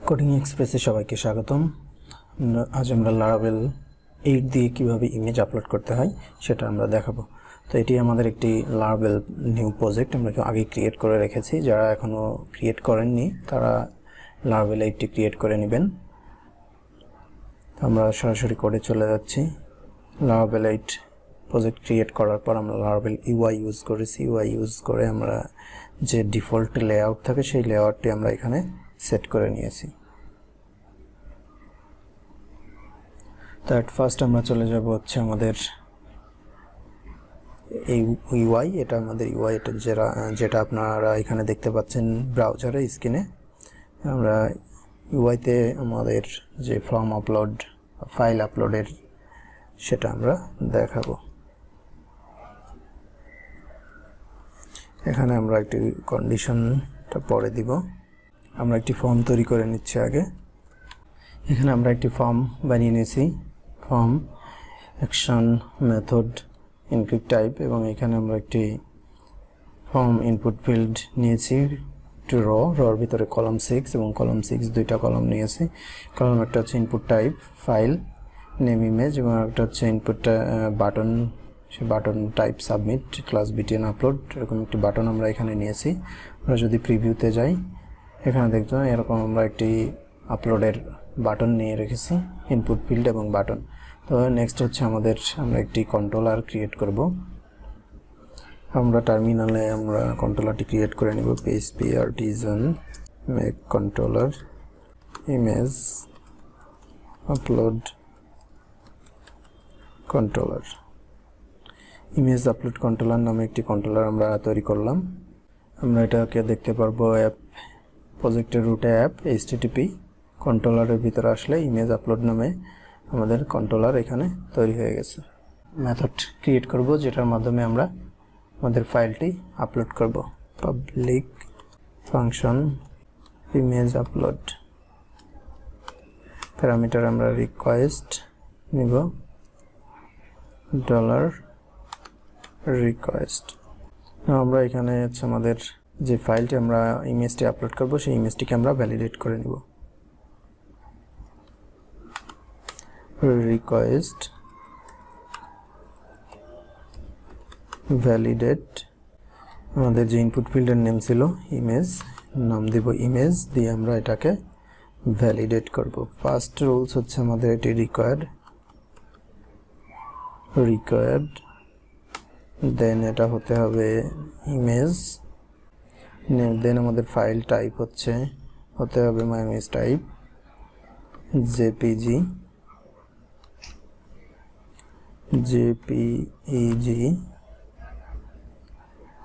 Coding এক্সপ্রেসে সবাইকে স্বাগতম। আজ আমরা লারাভেল 8 দিয়ে কিভাবে ইমেজ আপলোড করতে হয় সেটা আমরা দেখাবো। তো এটি আমাদের একটি লারাভেল নিউ প্রজেক্ট আমরা আগে ক্রিয়েট করে রেখেছি। যারা এখনো ক্রিয়েট করেননি তারা লারাভেল 8টি ক্রিয়েট করে নেবেন। আমরা সরাসরি কোডে চলে যাচ্ছি। লারাভেল 8 প্রজেক্ট ক্রিয়েট করার পর আমরা লারাভেল ইউআই ইউজ করেছি। ইউআই ইউজ করে আমরা যে ডিফল্ট লেআউট থাকে সেই লেআউটটি আমরা এখানে সেট করে নিয়েছি। তো এট ফার্স্ট আমরা চলে যাব হচ্ছে আমাদের এই ইউআই। এটা আমাদের ইউআই, এটা যেটা আপনারা এখানে দেখতে পাচ্ছেন ব্রাউজারে স্ক্রিনে। আমরা ইউআইতে আমাদের যে ফর্ম আপলোড ফাইল আপলোডের সেটা আমরা দেখাবো। এখানে আমরা একটি কন্ডিশনটা পরে দিব। আমরা একটি ফর্ম তৈরি করে নিচ্ছি আগে। এখানে আমরা একটি ফর্ম বানিয়ে নিয়েছি, form action method encrypt type, এবং এখানে আমরা একটি ফর্ম ইনপুট ফিল্ড নিয়েছি একটু রর ভিতরে কলাম 6 এবং কলাম 6 দুইটা কলাম নিয়েছি। কলাম একটা হচ্ছে input type file name image, এবং একটা হচ্ছে ইনপুট বাটন, সে button type submit class BTN upload, এরকম একটি বাটন আমরা এখানে নিয়েছি। আমরা যদি প্রিভিউতে যাই এখানে দেখতে এরকম আমরা একটি আপলোডের বাটন নিয়ে রেখেছি, ইনপুট ফিল্ড এবং বাটন। তো নেক্সট হচ্ছে আমরা একটি কন্ট্রোলার ক্রিয়েট করব। আমরা টার্মিনালে আমরা কন্ট্রোলারটি ক্রিয়েট করে নিব। php artisan make controller image upload controller। Image upload controller নামে একটি কন্ট্রোলার আমরা তৈরি করলাম। আমরা এটাকে দেখতে পারবো অ্যাপ প্রজেক্টের রুটে অ্যাপ http কন্ট্রোলারের ভিতরে আসলে ইমেজ আপলোড নামে আমাদের কন্ট্রোলার এখানে তৈরি হয়ে গেছে। মেথড ক্রিয়েট করব যেটার মাধ্যমে আমরা আমাদের ফাইলটি আপলোড করব। Public function image upload, parameter আমরা রিকোয়েস্ট নিব $request। আমরা এখানে হচ্ছে আমাদের যে ফাইলটি আমরা ইমেজটি আপলোড করব সেই ইমেজটিকে আমরা ভ্যালিডেট করে নিব। রিকোয়েস্ট ভ্যালিডেট, আমাদের যে ইনপুট ফিল্ডের নেম ছিল ইমেজ, নাম দিব ইমেজ, দিয়ে আমরা এটাকে ভ্যালিডেট করব। ফার্স্ট রুলস হচ্ছে আমাদের এটি রিকোয়ার্ড, দেন এটা হতে হবে ইমেজ, দেন আমাদের ফাইল টাইপ হতে হবে my image type JPG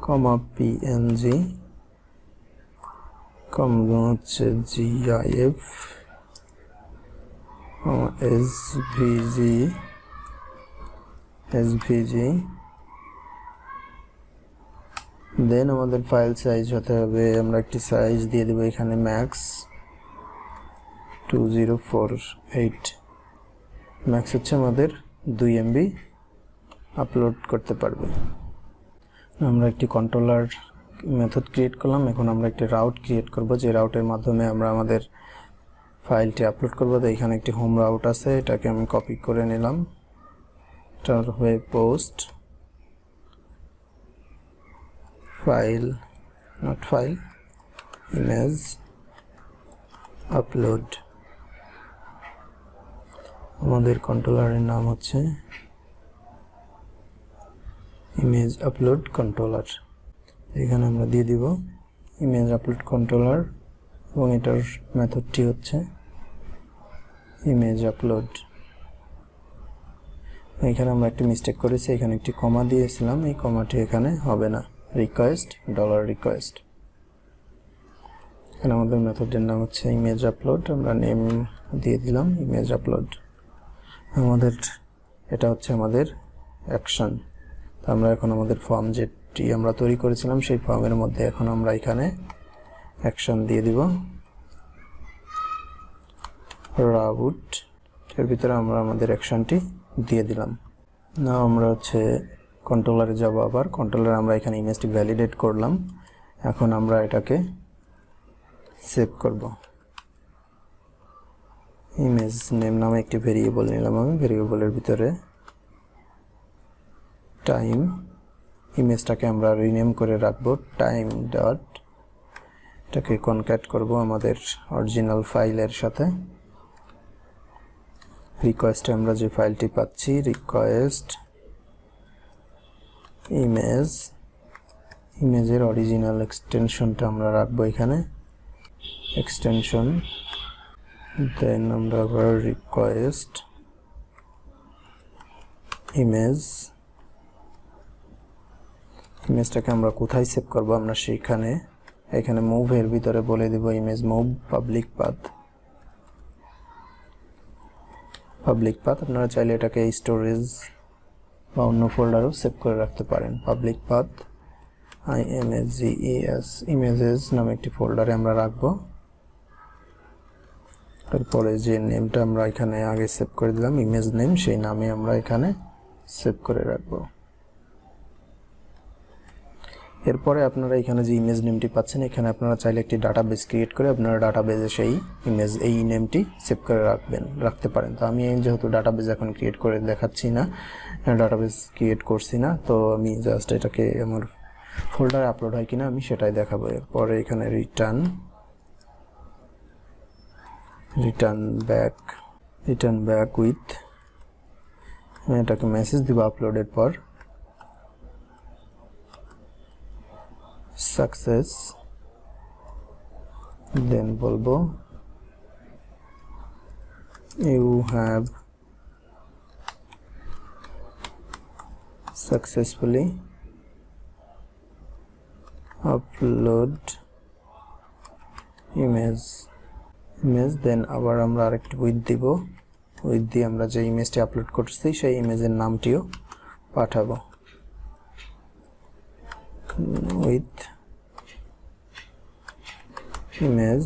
comma PNG comma হচ্ছে জিআইএফ এসভিজি। দেন আমাদের ফাইল সাইজ হতে হবে, আমরা একটি সাইজ দিয়ে দেব এখানে ম্যাক্স 2048, ম্যাক্স হচ্ছে আমাদের 2 MB আপলোড করতে পারবে। আমরা একটি কন্ট্রোলার মেথড ক্রিয়েট করলাম। এখন আমরা একটি রাউট ক্রিয়েট করব, যে রাউটের মাধ্যমে আমরা আমাদের ফাইলটি আপলোড করব। তো এখানে একটি হোম রাউট আছে, এটাকে আমি কপি করে নিলাম। এটা হবে পোস্ট ফাইল ইমেজ আপলোড। আমাদের কন্ট্রোলারের নাম হচ্ছে ইমেজ আপলোড কন্ট্রোলার। এখানে আমরা দিয়ে দিব ইমেজ আপলোড কন্ট্রোলার, এবং এটার মেথডটি হচ্ছে ইমেজ আপলোড। এখানে আমরা একটি মিস্টেক করেছি, এখানে একটি কমা দিয়েছিলাম, এই কমাটি এখানে হবে না, রিকোয়েস্ট $request। এখানে আমাদের মেথডের নাম হচ্ছে ইমেজ আপলোড, আমরা নেম দিয়ে দিলাম ইমেজ আপলোড। এটা হচ্ছে আমাদের অ্যাকশন। তো আমরা এখন আমাদের ফর্ম যেটি আমরা তৈরি করেছিলাম সেই ফর্মের মধ্যে এখন আমরা এখানে অ্যাকশন দিয়ে দিব। রাউট এর ভিতরে আমরা আমাদের অ্যাকশনটি দিয়ে দিলাম। না আমরা হচ্ছে কন্ট্রোলারে যাব। আবার কন্ট্রোলারে আমরা এখানে ইমেজটি ভ্যালিডেট করলাম। এখন আমরা এটাকে সেভ করব। ইমেজ নেম নামে একটি ভেরিয়েবল নিলাম আমি, ভেরিয়েবলের ভিতরে টাইম, ইমেজটাকে আমরা রিনেম করে রাখবো টাইম ডট, এটাকে কনক্যাট করব আমাদের অরিজিনাল ফাইলের সাথে। রিকোয়েস্টে আমরা যে ফাইলটি পাচ্ছি রিকোয়েস্ট ইমেজ, ইমেজের অরিজিনাল এক্সটেনশনটা আমরা রাখবো এখানে এক্সটেনশন, দেন আমরা আবার রিকোয়েস্ট ইমেজ, ইমেজটাকে আমরা কোথায় সেভ করব আমরা সেইখানে এখানে মুভ এর ভিতরে বলে দিব image move public path, public path. আপনারা চাইলে এটাকে স্টোরেজ বা অন্য ফোল্ডারও সেভ করে রাখতে পারেন। পাবলিক পাথ IMAGES ইমেজেস নামে একটি ফোল্ডারে আমরা রাখবো। তারপরে যে নেমটা আমরা এখানে আগে সেভ করে দিলাম ইমেজ নেম, সেই নামে আমরা এখানে সেভ করে রাখবো। এরপরে আপনারা এখানে যে ইমেজ নেমটি পাচ্ছেন এখানে আপনারা চাইলে একটি ডাটাবেস ক্রিয়েট করে আপনারা ডাটাবেসে সেই ইমেজ এই নেমটি সেভ করে রাখতে পারেন। তো আমি যেহেতু ডাটাবেস এখন ক্রিয়েট করে দেখাচ্ছি না, ডাটাবেস ক্রিয়েট করছি না, তো আমি জাস্ট এটাকে আমার ফোল্ডারে আপলোড হয় কিনা আমি সেটাই দেখাবো। এরপরে এখানে রিটার্ন ব্যাক উইথ, এটাকে মেসেজ দিব আপলোডের পর সাকসেস, দেন বলবো you have successfully upload image, দেন আবার আমরা আরেকটু উইথ দিব, উইথ দিয়ে আমরা যে ইমেজটি আপলোড করছি সেই ইমেজের নামটিও পাঠাবো। উইথ ইমেজ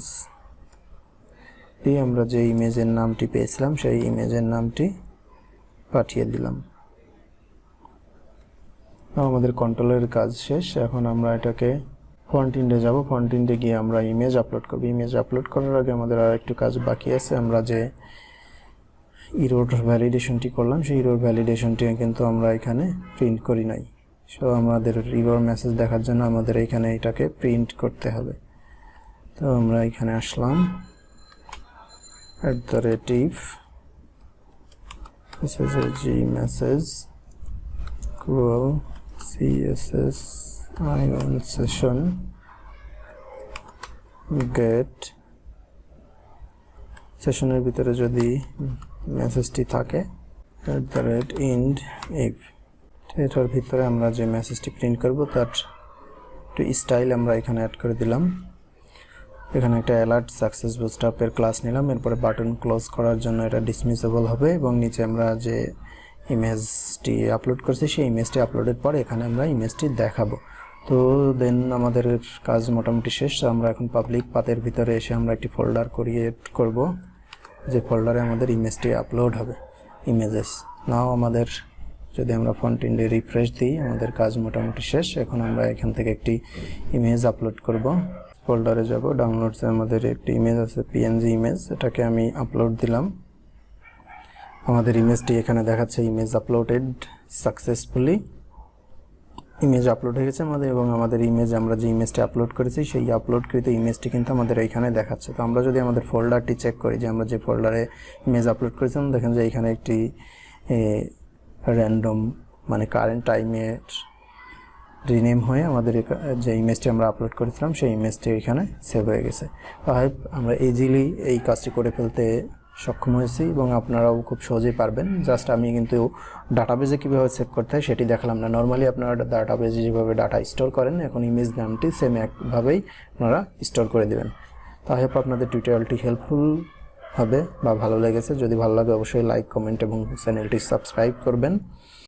দিয়ে আমরা যে ইমেজের নামটি পেয়েছিলাম সেই ইমেজের নামটি পাঠিয়ে দিলাম। আমাদের কন্ট্রোলের কাজ শেষ। এখন আমরা এটাকে ফ্রন্ট এন্ডে যাব, ফ্রন্ট এন্ডে গিয়ে আমরা ইমেজ আপলোড করব। ইমেজ আপলোড করার আগে আমাদের আর একটু কাজ বাকি আছে। আমরা যে ইরোর ভ্যালিডেশনটি করলাম সেই ইরোর ভ্যালিডেশনটি কিন্তু আমরা এখানে প্রিন্ট করি নাই। সো আমাদের ইরোর মেসেজ দেখার জন্য আমাদের এখানে এটাকে প্রিন্ট করতে হবে। তো আমরা এখানে আসলাম @if SSG message equal CSS ion session get, সেশনের ভিতরে যদি মেসেজটি থাকে @end if, এটার ভিতরে আমরা যে মেসেজটি প্রিন্ট করব তার একটু স্টাইল আমরা এখানে অ্যাড করে দিলাম। এখানে একটা অ্যালার্ট সাকসেস বুটস্ট্র্যাপের ক্লাস নিলাম। এরপরে বাটন ক্লোজ করার জন্য এটা ডিসমিসেবল হবে এবং নিচে আমরা যে ইমেজটি আপলোড করছি সেই ইমেজটি আপলোডের পর এখানে আমরা ইমেজটি দেখাবো। তো দেন আমাদের কাজ মোটামুটি শেষ। আমরা এখন পাবলিক পাথের ভিতরে এসে আমরা একটি ফোল্ডার ক্রিয়েট করব যে ফোল্ডারে আমাদের ইমেজটি আপলোড হবে ইমেজেস। নাও আমাদের যদি আমরা ফ্রন্ট এন্ডে রিফ্রেশ দিই আমাদের কাজ মোটামুটি শেষ। এখন আমরা এখান থেকে একটি ইমেজ আপলোড করব। ফোল্ডারে যাব, ডাউনলোডসে আমাদের একটি ইমেজ আছে PNG ইমেজ, এটাকে আমি আপলোড দিলাম। আমাদের ইমেজটি এখানে দেখাচ্ছে image uploaded successfully, image upload হয়ে গেছে আমাদের এবং আমাদের ইমেজ আমরা যে ইমেজটি আপলোড করেছি সেই আপলোডকৃত ইমেজটি কিন্তু আমাদের এইখানে দেখাচ্ছে। তো আমরা যদি আমাদের ফোল্ডারটি চেক করি যে আমরা যে ফোল্ডারে ইমেজ আপলোড করেছিলাম দেখেন যে এখানে একটি র্যান্ডম মানে কারেন্ট টাইমের রিনেম হয়ে আমাদের যে ইমেজটি আমরা আপলোড করেছিলাম সেই ইমেজটি এখানে সেভ হয়ে গেছে। আমরা ইজিলি এই কাজটি করে ফেলতে সক্ষম হয়েছি এবং আপনারাও খুব সহজেই পারবেন। জাস্ট আমি কিন্তু ডাটাবেজে কীভাবে সেভ করতে হয় সেটি দেখালাম না। নর্মালি আপনারা ডাটাবেজে যেভাবে ডাটা স্টোর করেন এখন ইমেজ নামটি সেম একভাবেই আপনারা স্টোর করে দেবেন। তাই আপনাদের টিউটোরিয়ালটি হেল্পফুল হবে বা ভালো লেগেছে। যদি ভালো লাগে অবশ্যই লাইক, কমেন্ট এবং চ্যানেলটি সাবস্ক্রাইব করবেন।